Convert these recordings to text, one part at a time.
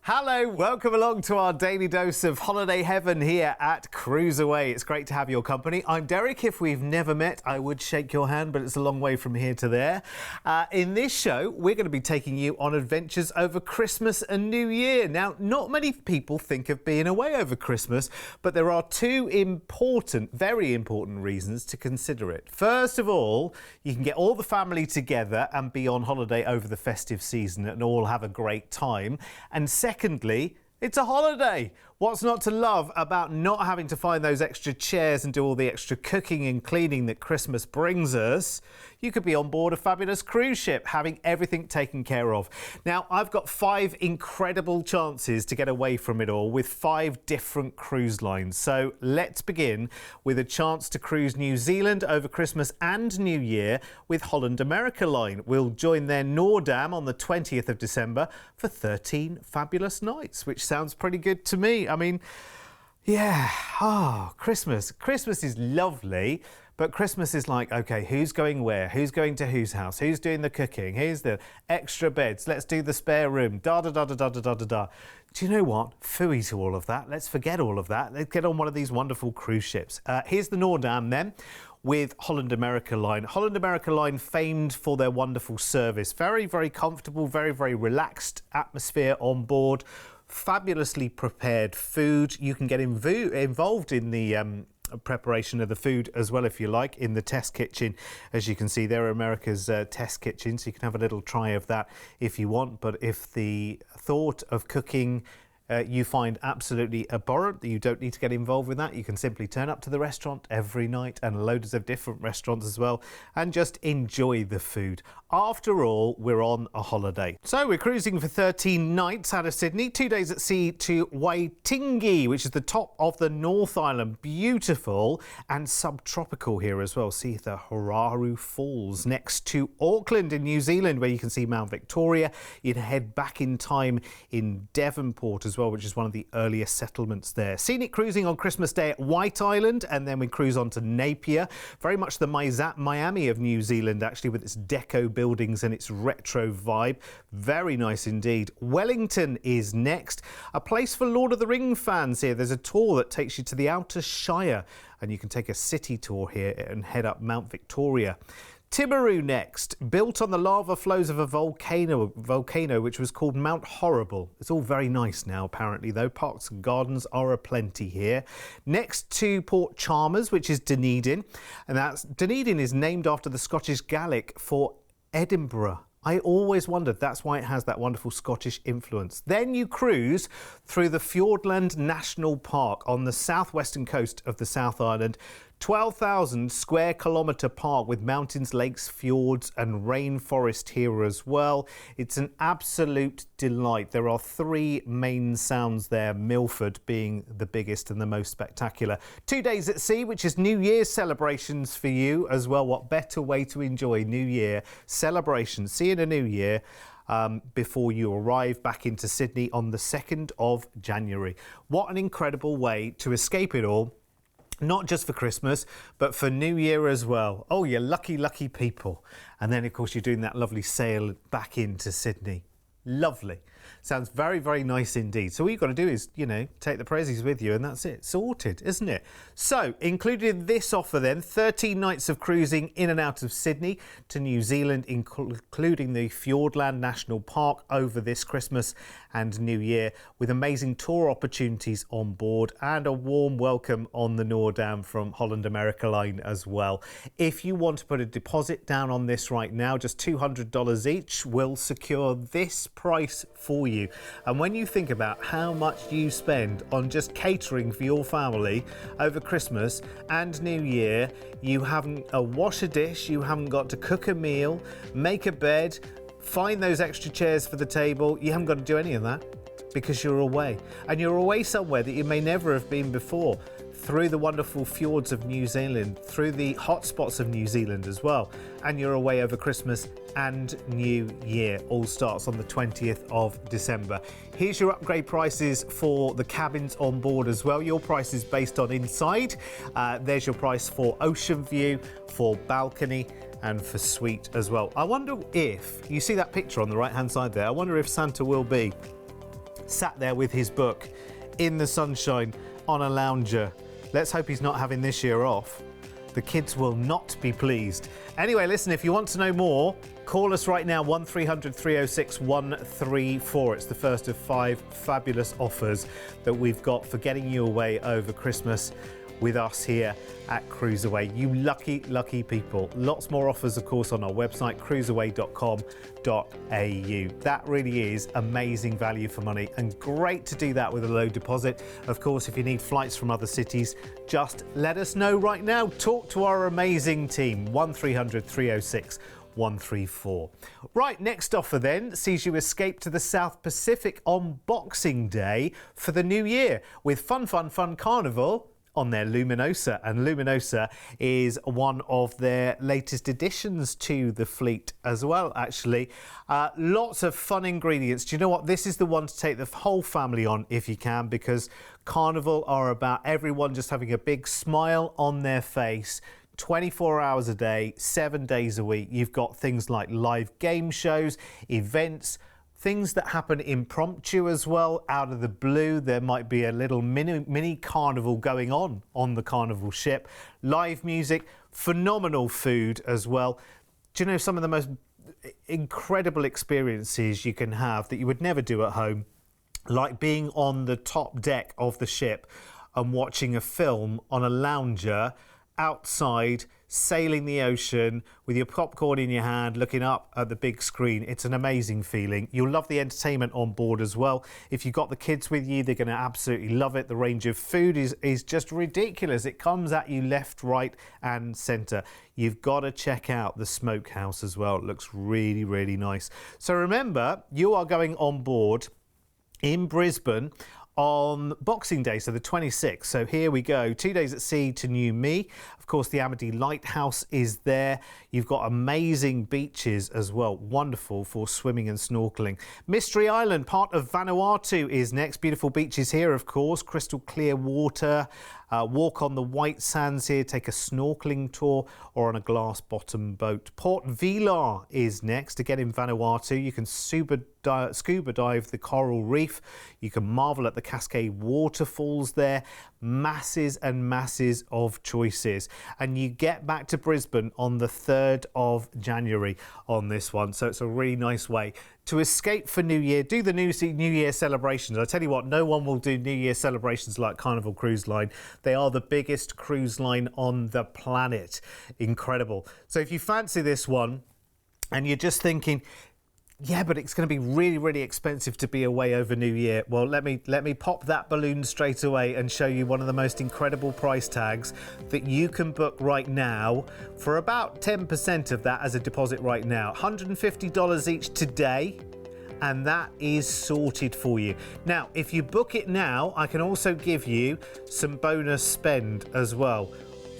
Hello, welcome along to our daily dose of holiday heaven here at CruiseAway. It's great to have your company. I'm Derek. If we've never met, I would shake your hand, but it's a long way from here to there. In this show, we're going to be taking you on adventures over Christmas and New Year. Now, not many people think of being away over Christmas, but there are two important, very important reasons to consider it. First of all, you can get all the family together and be on holiday over the festive season and all have a great time. And secondly, it's a holiday. What's not to love about not having to find those extra chairs and do all the extra cooking and cleaning that Christmas brings us? You could be on board a fabulous cruise ship, having everything taken care of. Now, I've got 5 incredible chances to get away from it all with 5 different cruise lines. So let's begin with a chance to cruise New Zealand over Christmas and New Year with Holland America Line. We'll join their Noordam on the 20th of December for 13 fabulous nights, which sounds pretty good to me. I mean, yeah, Christmas. Christmas is lovely, but Christmas is like, okay, who's going where? Who's going to whose house? Who's doing the cooking? Here's the extra beds. Let's do the spare room. Da-da-da-da-da-da-da-da. Do you know what? Phooey to all of that. Let's forget all of that. Let's get on one of these wonderful cruise ships. Here's the Noordam then, with Holland America Line. Holland America Line famed for their wonderful service. Very, very comfortable, very, very relaxed atmosphere on board. Fabulously prepared food. You can get involved in the preparation of the food as well, if you like, in the test kitchen. As you can see, they're America's test kitchen, so you can have a little try of that if you want. But if the thought of cooking you find absolutely abhorrent, that you don't need to get involved with that, you can simply turn up to the restaurant every night, and loads of different restaurants as well, and just enjoy the food. After all, we're on a holiday. So we're cruising for 13 nights out of Sydney, 2 days at sea to Waitingi, which is the top of the North Island. Beautiful and subtropical here as well. See the Horaru Falls next to Auckland in New Zealand, where you can see Mount Victoria. You'd head back in time in Devonport as well, which is one of the earliest settlements there. Scenic cruising on Christmas Day at White Island, and then we cruise on to Napier. Very much the Miami of New Zealand, actually, with its deco buildings and its retro vibe. Very nice indeed. Wellington is next. A place for Lord of the Ring fans here. There's a tour that takes you to the Outer Shire, and you can take a city tour here and head up Mount Victoria. Timaru next, built on the lava flows of a volcano which was called Mount Horrible. It's all very nice now, apparently, though. Parks and gardens are aplenty here. Next to Port Chalmers, which is Dunedin, and Dunedin is named after the Scottish Gaelic for Edinburgh. I always wondered that's why it has that wonderful Scottish influence. Then you cruise through the Fiordland National Park on the southwestern coast of the South Island. 12,000 square kilometre park with mountains, lakes, fjords and rainforest here as well. It's an absolute delight. There are 3 main sounds there, Milford being the biggest and the most spectacular. 2 days at sea, which is New Year's celebrations for you as well. What better way to enjoy New Year celebrations? See you in a new year. Before you arrive back into Sydney on the 2nd of January. What an incredible way to escape it all. Not just for Christmas, but for New Year as well. Oh, you lucky, lucky people. And then, of course, you're doing that lovely sail back into Sydney. Lovely. Sounds very, very nice indeed. So all you've got to do is, take the prezzies with you and that's it. Sorted, isn't it? So, included in this offer then, 13 nights of cruising in and out of Sydney to New Zealand, including the Fiordland National Park over this Christmas and New Year, with amazing tour opportunities on board and a warm welcome on the Noordam from Holland America Line as well. If you want to put a deposit down on this right now, just $200 each will secure this price for you. And when you think about how much you spend on just catering for your family over Christmas and New Year, you haven't wash a dish, you haven't got to cook a meal, make a bed, find those extra chairs for the table. You haven't got to do any of that because you're away. And you're away somewhere that you may never have been before, through the wonderful fjords of New Zealand, through the hotspots of New Zealand as well. And you're away over Christmas and New Year. All starts on the 20th of December. Here's your upgrade prices for the cabins on board as well. Your price is based on inside. There's your price for ocean view, for balcony, and for suite as well. I wonder if, you see that picture on the right hand side there, I wonder if Santa will be sat there with his book in the sunshine on a lounger. Let's hope he's not having this year off. The kids will not be pleased. Anyway, listen, if you want to know more, call us right now, 1300 306 134. It's the first of 5 fabulous offers that we've got for getting you away over Christmas with us here at CruiseAway. You lucky, lucky people. Lots more offers, of course, on our website, cruiseaway.com.au. That really is amazing value for money and great to do that with a low deposit. Of course, if you need flights from other cities, just let us know right now. Talk to our amazing team, 1300 306 134. Right, next offer then sees you escape to the South Pacific on Boxing Day for the new year with Fun Carnival on their Luminosa, and Luminosa is one of their latest additions to the fleet as well, actually. Lots of fun ingredients. Do you know what? This is the one to take the whole family on if you can, because Carnival are about everyone just having a big smile on their face 24 hours a day, 7 days a week. You've got things like live game shows, events, things that happen impromptu as well, out of the blue. There might be a little mini carnival going on the Carnival ship. Live music, phenomenal food as well. Do you know some of the most incredible experiences you can have that you would never do at home, like being on the top deck of the ship and watching a film on a lounger outside, sailing the ocean with your popcorn in your hand, looking up at the big screen. It's an amazing feeling. You'll love the entertainment on board as well. If you've got the kids with you, they're going to absolutely love it. The range of food is just ridiculous. It comes at you left, right and centre. You've got to check out the smokehouse as well. It looks really, really nice. So remember, you are going on board in Brisbane on Boxing Day, so the 26th. So here we go, 2 days at sea to New Me. Of course, the Amity Lighthouse is there. You've got amazing beaches as well, wonderful for swimming and snorkeling. Mystery Island, part of Vanuatu, is next. Beautiful beaches here, of course, crystal clear water. Walk on the white sands here, take a snorkeling tour or on a glass bottom boat. Port Vila is next, again in Vanuatu. You can scuba dive the coral reef. You can marvel at the Cascade waterfalls there. Masses and masses of choices. And you get back to Brisbane on the 3rd of January on this one. So it's a really nice way to escape for New Year. Do the New Year celebrations. I tell you what, no one will do New Year celebrations like Carnival Cruise Line. They are the biggest cruise line on the planet. Incredible. So if you fancy this one and you're just thinking, yeah, but it's going to be really, really expensive to be away over New Year. Well, let me pop that balloon straight away and show you one of the most incredible price tags that you can book right now for about 10% of that as a deposit right now. $150 each today. And that is sorted for you. Now, if you book it now, I can also give you some bonus spend as well.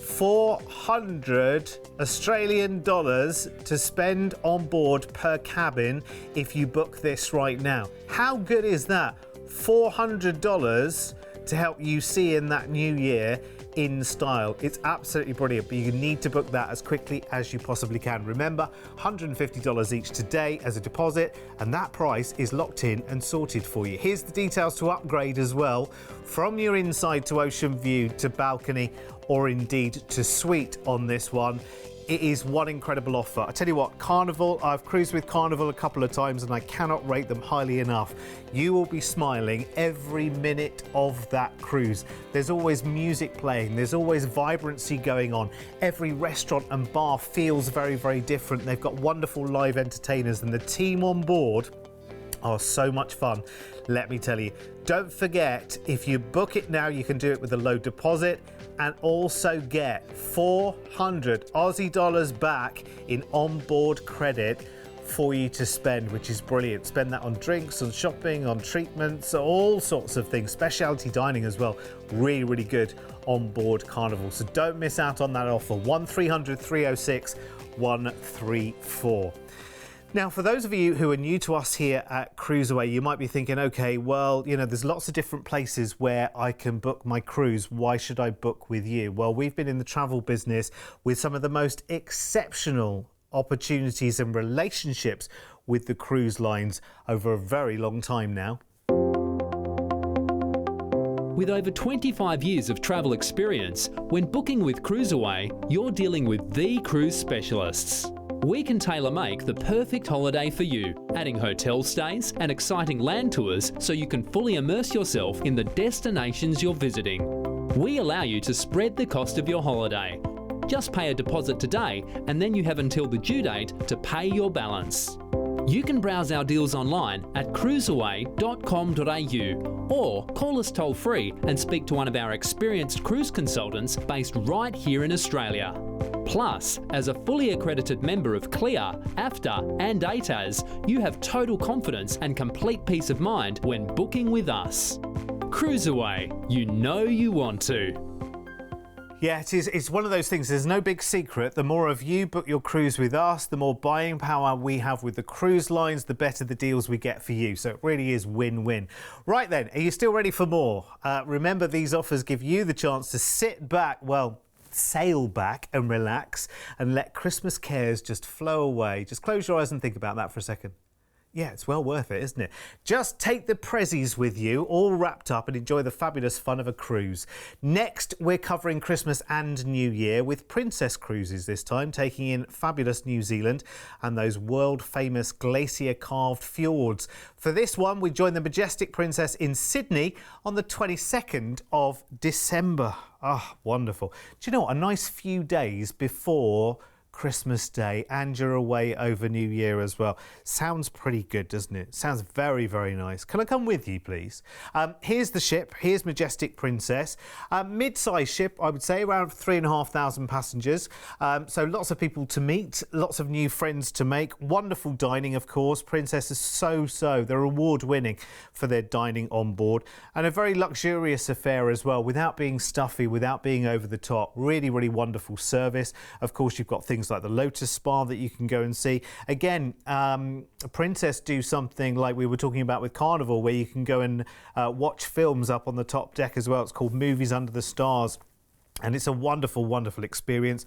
400 Australian dollars to spend on board per cabin if you book this right now. How good is that? $400 to help you see in that new year in style. It's absolutely brilliant, but you need to book that as quickly as you possibly can. Remember, $150 each today as a deposit, and that price is locked in and sorted for you. Here's the details to upgrade as well, from your inside to ocean view to balcony or indeed to suite on this one. It is one incredible offer. I tell you what, Carnival, I've cruised with Carnival a couple of times and I cannot rate them highly enough. You will be smiling every minute of that cruise. There's always music playing, there's always vibrancy going on. Every restaurant and bar feels very, very different. They've got wonderful live entertainers and the team on board are so much fun, let me tell you. Don't forget, if you book it now, you can do it with a low deposit and also get 400 Aussie dollars back in onboard credit for you to spend, which is brilliant. Spend that on drinks, on shopping, on treatments, all sorts of things. Specialty dining as well. Really, really good on board Carnival. So don't miss out on that offer. 1300 306 134. Now, for those of you who are new to us here at CruiseAway, you might be thinking, okay, well, you know, there's lots of different places where I can book my cruise. Why should I book with you? Well, we've been in the travel business with some of the most exceptional opportunities and relationships with the cruise lines over a very long time now. With over 25 years of travel experience, when booking with CruiseAway, you're dealing with the cruise specialists. We can tailor-make the perfect holiday for you, adding hotel stays and exciting land tours so you can fully immerse yourself in the destinations you're visiting. We allow you to spread the cost of your holiday. Just pay a deposit today and then you have until the due date to pay your balance. You can browse our deals online at cruiseaway.com.au or call us toll-free and speak to one of our experienced cruise consultants based right here in Australia. Plus, as a fully accredited member of CLIA, AFTA and ATAS, you have total confidence and complete peace of mind when booking with us. CruiseAway, you know you want to. Yeah, it's one of those things. There's no big secret. The more of you book your cruise with us, the more buying power we have with the cruise lines, the better the deals we get for you. So it really is win-win. Right then, are you still ready for more? Remember, these offers give you the chance to sit back, well, sail back and relax and let Christmas cares just flow away. Just close your eyes and think about that for a second. Yeah, it's well worth it, isn't it? Just take the prezzies with you, all wrapped up, and enjoy the fabulous fun of a cruise. Next, we're covering Christmas and New Year with Princess Cruises this time, taking in fabulous New Zealand and those world-famous glacier-carved fjords. For this one, we join the Majestic Princess in Sydney on the 22nd of December. Ah, wonderful. Do you know what? A nice few days before Christmas Day, and you're away over New Year as well. Sounds pretty good, doesn't it? Sounds very, very nice. Can I come with you, please? Here's the ship. Here's Majestic Princess. Mid-sized ship, I would say, around 3,500 passengers. So lots of people to meet, lots of new friends to make. Wonderful dining, of course. Princess is so. They're award-winning for their dining on board. And a very luxurious affair as well, without being stuffy, without being over the top. Really, really wonderful service. Of course, you've got things like the Lotus Spa that you can go and see. Again, Princess do something like we were talking about with Carnival, where you can go and watch films up on the top deck as well. It's called Movies Under the Stars, and it's a wonderful, wonderful experience.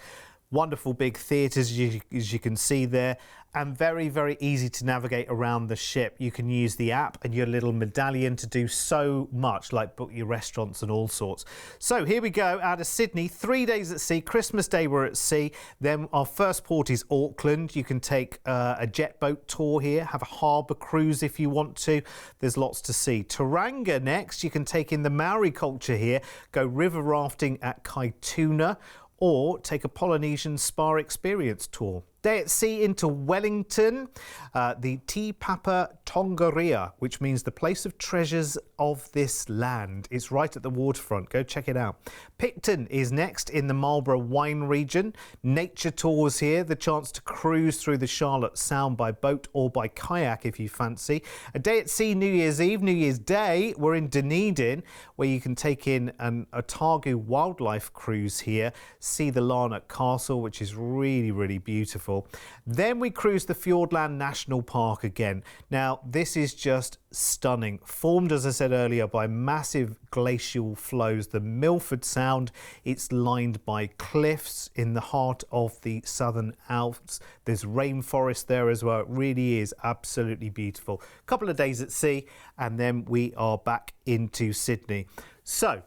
Wonderful big theatres, as you can see there, and very, very easy to navigate around the ship. You can use the app and your little medallion to do so much, like book your restaurants and all sorts. So here we go, out of Sydney, 3 days at sea. Christmas Day we're at sea. Then our first port is Auckland. You can take a jet boat tour here, have a harbour cruise if you want to. There's lots to see. Tauranga next, you can take in the Maori culture here, go river rafting at Kaituna, or take a Polynesian spa experience tour. Day at sea into Wellington, the Te Papa Tongarea, which means the place of treasures of this land. It's right at the waterfront. Go check it out. Picton is next in the Marlborough wine region. Nature tours here, the chance to cruise through the Charlotte Sound by boat or by kayak if you fancy. A day at sea, New Year's Eve, New Year's Day, we're in Dunedin, where you can take in an Otago wildlife cruise here, see the Larnock Castle, which is really, really beautiful. Then we cruise the Fiordland National Park again. Now, this is just stunning. Formed, as I said earlier, by massive glacial flows. The Milford Sound, it's lined by cliffs in the heart of the Southern Alps. There's rainforest there as well. It really is absolutely beautiful. A couple of days at sea, and then we are back into Sydney. So,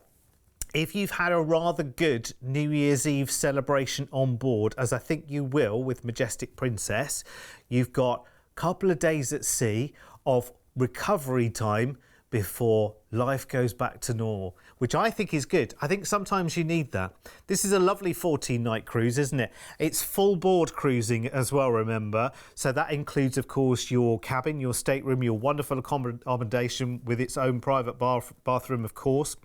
if you've had a rather good New Year's Eve celebration on board, as I think you will with Majestic Princess, you've got a couple of days at sea of recovery time before life goes back to normal, which I think is good. I think sometimes you need that. This is a lovely 14-night cruise, isn't it? It's full board cruising as well, remember. So that includes, of course, your cabin, your stateroom, your wonderful accommodation with its own private bathroom, of course.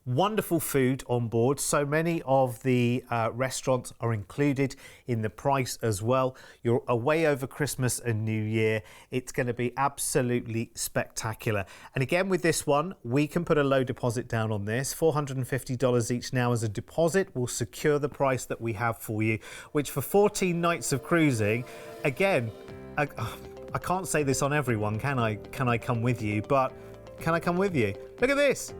Wonderful food on board. So many of the restaurants are included in the price as well. You're away over Christmas and New Year. It's going to be absolutely spectacular. And again, with this one, we can put a low deposit down on this. $450 each now as a deposit will secure the price that we have for you, which for 14 nights of cruising, again, I can't say this on everyone, can I? Can I come with you? But can I come with you? Look at this.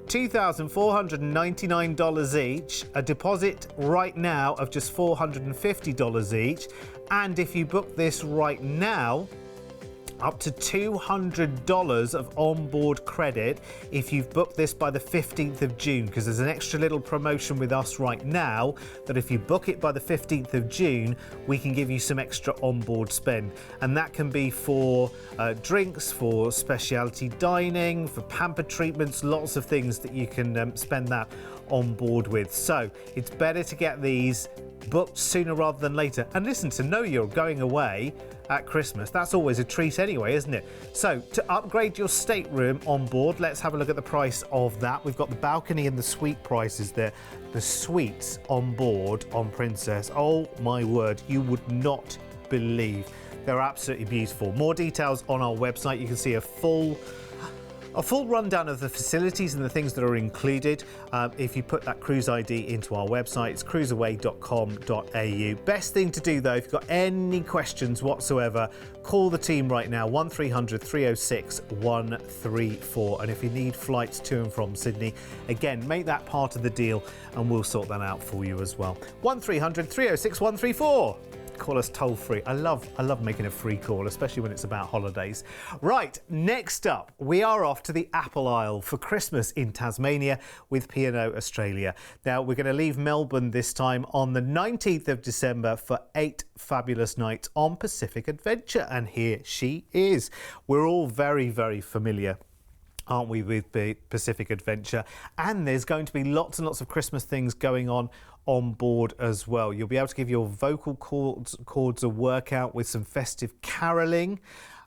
$2,499 each, a deposit right now of just $450 each, and if you book this right now, up to $200 of onboard credit if you've booked this by the 15th of June, because there's an extra little promotion with us right now that if you book it by the 15th of June, we can give you some extra onboard spend. And that can be for drinks, for specialty dining, for pamper treatments, lots of things that you can spend that on board with. So it's better to get these booked sooner rather than later. And listen, to know you're going away at Christmas, that's always a treat anyway, isn't it? So to upgrade your stateroom on board, let's have a look at the price of that. We've got the balcony and the suite prices there. The suites on board on Princess, oh my word, you would not believe. They're absolutely beautiful. More details on our website. You can see a full rundown of the facilities and the things that are included if you put that cruise ID into our website. It's cruiseaway.com.au. Best thing to do though, if you've got any questions whatsoever, call the team right now, 1300 306 134. And if you need flights to and from Sydney, again, make that part of the deal and we'll sort that out for you as well. 1300 306 134. Call us toll free. I love making a free call, especially when it's about holidays. Right, next up, we are off to the Apple Isle for Christmas in Tasmania with P&O Australia. Now, we're going to leave Melbourne this time on the 19th of December for 8 fabulous nights on Pacific Adventure. And here she is. We're all very, very familiar, aren't we, with the Pacific Adventure? And there's going to be lots and lots of Christmas things going on board as well. You'll be able to give your vocal cords a workout with some festive caroling.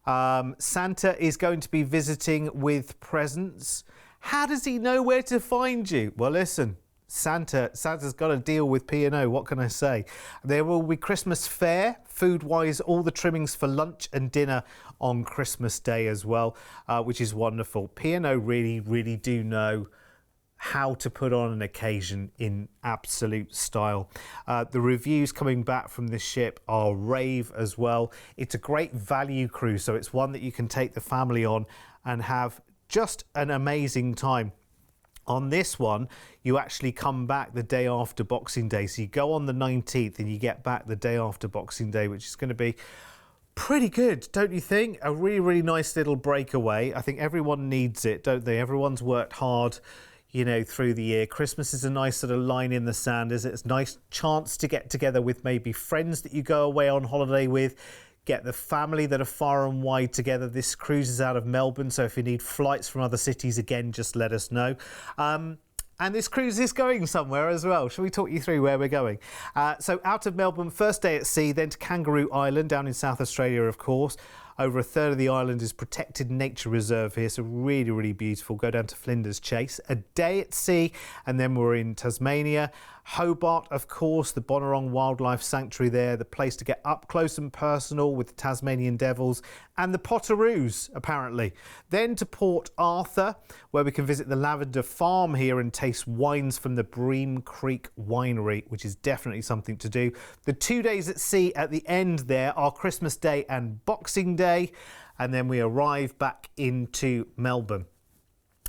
Santa is going to be visiting with presents. How does he know where to find you? Well, listen, Santa's got to deal with P&O. What can I say? There will be Christmas fare, food-wise, all the trimmings for lunch and dinner on Christmas Day as well, which is wonderful. P&O really, really do know how to put on an occasion in absolute style. The reviews coming back from this ship are rave as well. It's a great value cruise, so it's one that you can take the family on and have just an amazing time. On this one, you actually come back the day after Boxing Day. So you go on the 19th and you get back the day after Boxing Day, which is going to be pretty good, don't you think? A really, really nice little breakaway. I think everyone needs it, don't they? Everyone's worked hard, you know, through the year. Christmas is a nice sort of line in the sand, is it? It's a nice chance to get together with maybe friends that you go away on holiday with, get the family that are far and wide together. This cruise is out of Melbourne, so if you need flights from other cities, again, just let us know. And this cruise is going somewhere as well. Shall we talk you through where we're going? So out of Melbourne, first day at sea, then to Kangaroo Island down in South Australia, of course. Over a third of the island is protected nature reserve here, so really, really beautiful. Go down to Flinders Chase. A day at sea, and then we're in Tasmania. Hobart, of course, the Bonorong Wildlife Sanctuary there, the place to get up close and personal with the Tasmanian devils, and the Potoroos, apparently. Then to Port Arthur, where we can visit the Lavender Farm here and taste wines from the Bream Creek Winery, which is definitely something to do. The 2 days at sea at the end there are Christmas Day and Boxing Day, and then we arrive back into Melbourne.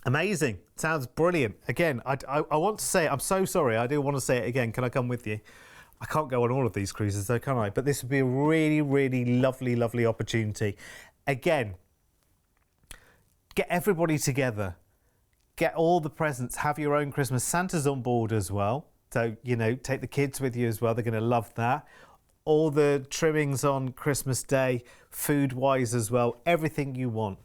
Amazing. Sounds brilliant. Again, I want to say, I'm so sorry, I do want to say it again. Can I come with you? I can't go on all of these cruises though, can I? But this would be a really, really lovely, lovely opportunity. Again, get everybody together. Get all the presents. Have your own Christmas. Santa's on board as well. So, you know, take the kids with you as well. They're going to love that. All the trimmings on Christmas Day, food-wise as well. Everything you want.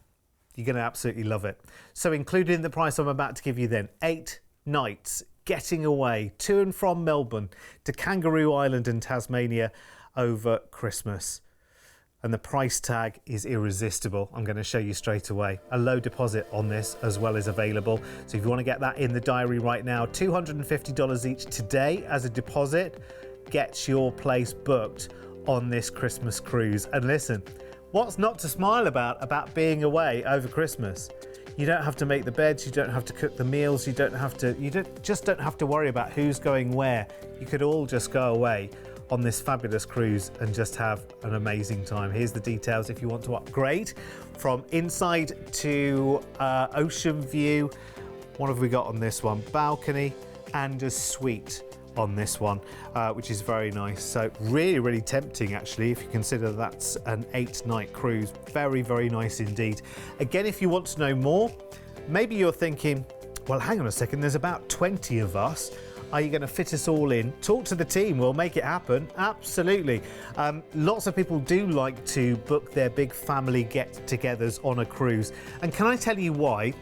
You're going to absolutely love it. So included in the price I'm about to give you then, 8 nights getting away to and from Melbourne to Kangaroo Island in Tasmania over Christmas. And the price tag is irresistible. I'm going to show you straight away. A low deposit on this as well is available. So if you want to get that in the diary right now, $250 each today as a deposit gets your place booked on this Christmas cruise. And listen, what's not to smile about being away over Christmas? You don't have to make the beds, you don't have to cook the meals, you just don't have to worry about who's going where. You could all just go away on this fabulous cruise and just have an amazing time. Here's the details if you want to upgrade from inside to ocean view. What have we got on this one? Balcony and a suite on this one, which is very nice. So really, really tempting actually, if you consider that's an 8-night cruise. Very, very nice indeed. Again, if you want to know more, maybe you're thinking, well, hang on a second, there's about 20 of us. Are you going to fit us all in? Talk to the team, we'll make it happen. Absolutely. Lots of people do like to book their big family get-togethers on a cruise. And can I tell you why?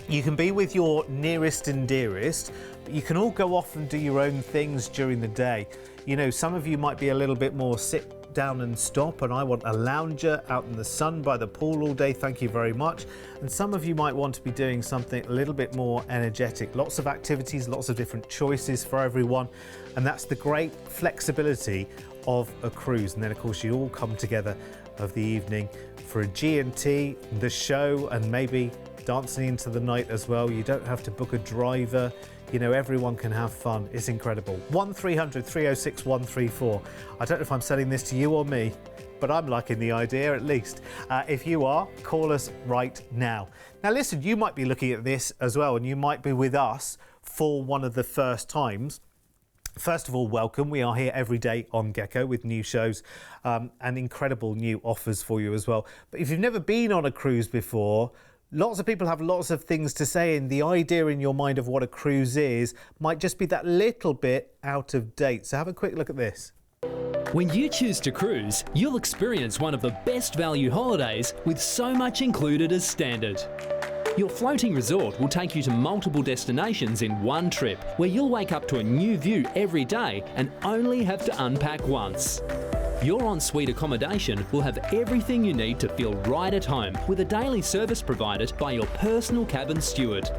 You can be with your nearest and dearest, but you can all go off and do your own things during the day. You know, some of you might be a little bit more sit down and stop, and I want a lounger out in the sun by the pool all day, thank you very much. And some of you might want to be doing something a little bit more energetic. Lots of activities, lots of different choices for everyone, and that's the great flexibility of a cruise. And then of course you all come together of the evening for a G&T, the show, and maybe dancing into the night as well. You don't have to book a driver. You know, everyone can have fun. It's incredible. 1300 306 134. I don't know if I'm selling this to you or me, but I'm liking the idea at least. If you are, call us right now. Now listen, you might be looking at this as well, and you might be with us for one of the first times. First of all, welcome. We are here every day on Gecko with new shows and incredible new offers for you as well. But if you've never been on a cruise before, lots of people have lots of things to say, and the idea in your mind of what a cruise is might just be that little bit out of date. So have a quick look at this. When you choose to cruise, you'll experience one of the best value holidays with so much included as standard. Your floating resort will take you to multiple destinations in one trip, where you'll wake up to a new view every day and only have to unpack once. Your ensuite accommodation will have everything you need to feel right at home, with a daily service provided by your personal cabin steward.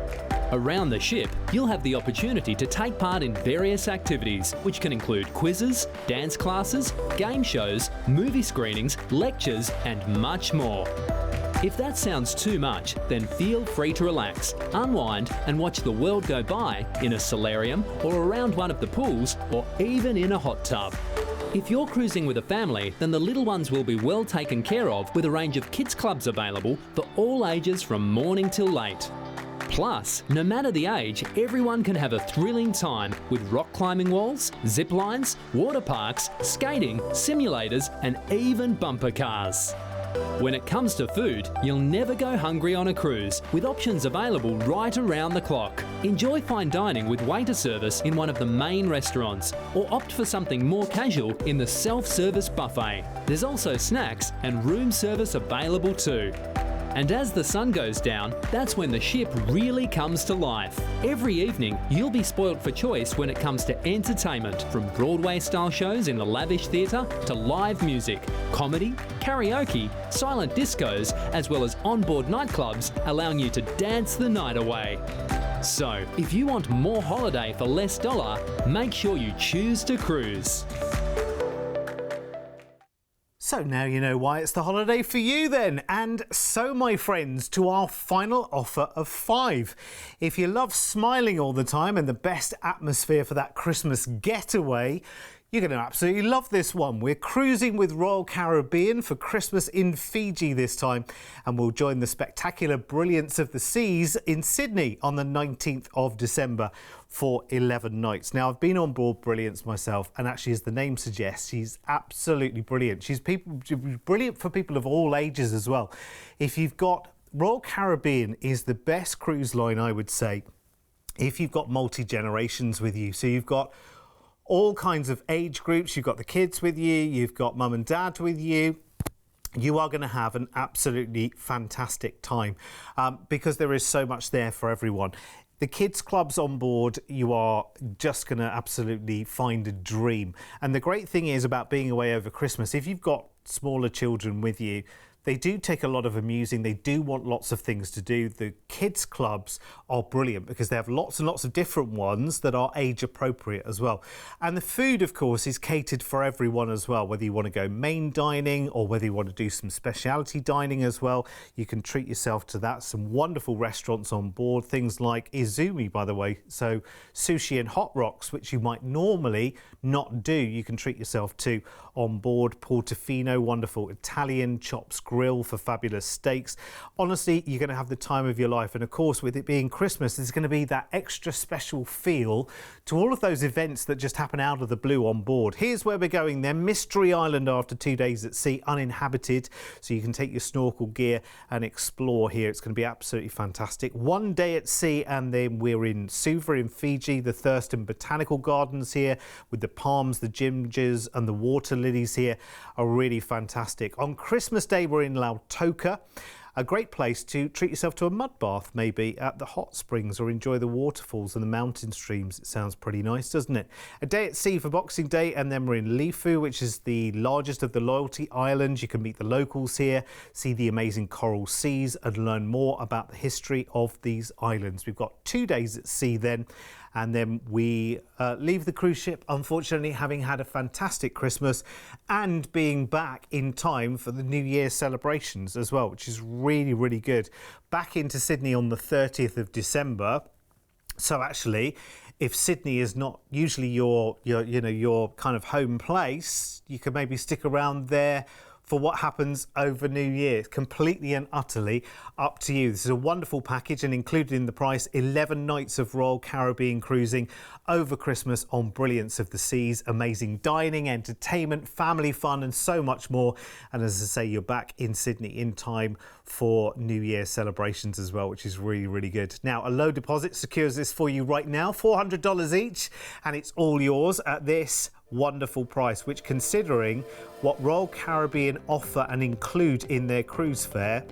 Around the ship, you'll have the opportunity to take part in various activities, which can include quizzes, dance classes, game shows, movie screenings, lectures, and much more. If that sounds too much, then feel free to relax, unwind, and watch the world go by in a solarium or around one of the pools, or even in a hot tub. If you're cruising with a family, then the little ones will be well taken care of, with a range of kids clubs available for all ages from morning till late. Plus, no matter the age, everyone can have a thrilling time with rock climbing walls, zip lines, water parks, skating, simulators, and even bumper cars. When it comes to food, you'll never go hungry on a cruise, with options available right around the clock. Enjoy fine dining with waiter service in one of the main restaurants, or opt for something more casual in the self-service buffet. There's also snacks and room service available too. And as the sun goes down, that's when the ship really comes to life. Every evening, you'll be spoilt for choice when it comes to entertainment, from Broadway-style shows in the lavish theatre to live music, comedy, karaoke, silent discos, as well as onboard nightclubs, allowing you to dance the night away. So, if you want more holiday for less dollar, make sure you choose to cruise. So now you know why it's the holiday for you then. And so, my friends, to our final offer of 5. If you love smiling all the time and the best atmosphere for that Christmas getaway, you're going to absolutely love this one. We're cruising with Royal Caribbean for Christmas in Fiji this time, and we'll join the spectacular brilliance of the seas in Sydney on the 19th of December for 11 nights. Now, I've been on board Brilliance myself, and actually, as the name suggests, she's absolutely brilliant. She's brilliant for people of all ages as well. If you've got Royal Caribbean is the best cruise line, I would say, if you've got multi-generations with you. So you've got all kinds of age groups, you've got the kids with you, you've got mum and dad with you. You are going to have an absolutely fantastic time because there is so much there for everyone. The kids clubs on board, you are just going to absolutely find a dream. And the great thing is about being away over Christmas, if you've got smaller children with you, they do take a lot of amusing. They do want lots of things to do. The kids clubs are brilliant because they have lots and lots of different ones that are age appropriate as well. And the food, of course, is catered for everyone as well. Whether you want to go main dining or whether you want to do some specialty dining as well, you can treat yourself to that. Some wonderful restaurants on board, things like Izumi, by the way. So sushi and hot rocks, which you might normally not do, you can treat yourself to on board. Portofino, wonderful Italian chops, grill for fabulous steaks. Honestly, you're going to have the time of your life. And of course, with it being Christmas, there's going to be that extra special feel to all of those events that just happen out of the blue on board. Here's where we're going then. Mystery Island after 2 days at sea, uninhabited. So you can take your snorkel gear and explore here. It's going to be absolutely fantastic. 1 day at sea, and then we're in Suva in Fiji, the Thurston Botanical Gardens here with the palms, the gingers and the water lilies here are really fantastic. On Christmas Day, we're in Lautoka. A great place to treat yourself to a mud bath, maybe at the hot springs, or enjoy the waterfalls and the mountain streams. It sounds pretty nice, doesn't it? A day at sea for Boxing Day, and then we're in Lifu, which is the largest of the Loyalty Islands. You can meet the locals here, see the amazing coral seas, and learn more about the history of these islands. We've got 2 days at sea then, and then we leave the cruise ship, unfortunately, having had a fantastic Christmas and being back in time for the New Year celebrations as well, which is really, really good. Back into Sydney on the 30th of December. So actually, if Sydney is not usually your kind of home place, you can maybe stick around there for what happens over New Year. Completely and utterly up to you. This is a wonderful package, and included in the price, 11 nights of Royal Caribbean cruising over Christmas on brilliance of the seas, amazing dining, entertainment, family fun, and so much more. And as I say, you're back in Sydney in time for New Year celebrations as well, which is really, really good. Now, a low deposit secures this for you right now, $400 each, and it's all yours at this wonderful price, which, considering what Royal Caribbean offer and include in their cruise fare,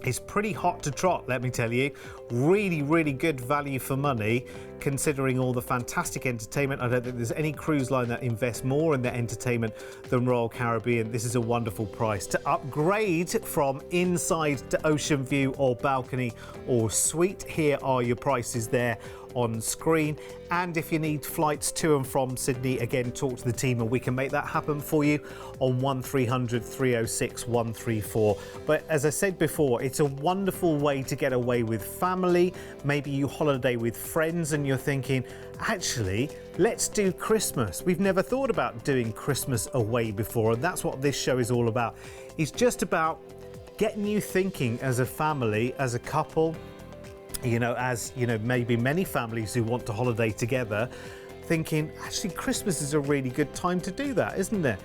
is pretty hot to trot, let me tell you. Really, really good value for money, considering all the fantastic entertainment. I don't think there's any cruise line that invests more in their entertainment than Royal Caribbean. This is a wonderful price. To upgrade from inside to ocean view or balcony or suite, here are your prices there on screen. And if you need flights to and from Sydney, again, talk to the team and we can make that happen for you on 1300 306 134. But as I said before, it's a wonderful way to get away with family. Maybe you holiday with friends and you're thinking, actually, let's do Christmas. We've never thought about doing Christmas away before, and that's what this show is all about. It's just about getting you thinking as a family, as a couple, maybe many families who want to holiday together, thinking, actually, Christmas is a really good time to do that, isn't it?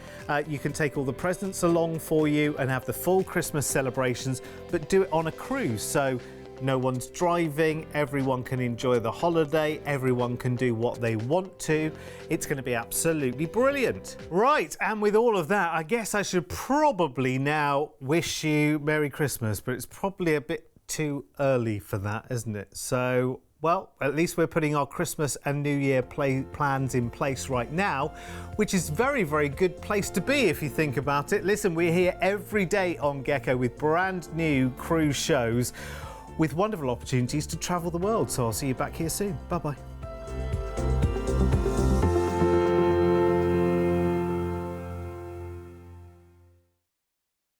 You can take all the presents along for you and have the full Christmas celebrations, but do it on a cruise. So no one's driving, everyone can enjoy the holiday, everyone can do what they want to. It's going to be absolutely brilliant. Right, and with all of that, I guess I should probably now wish you Merry Christmas, but it's probably a bit too early for that, isn't it? So, well, at least we're putting our Christmas and New Year plans in place right now, which is very, very good place to be if you think about it. Listen, we're here every day on Gecko with brand new cruise shows with wonderful opportunities to travel the world. So I'll see you back here soon. Bye-bye.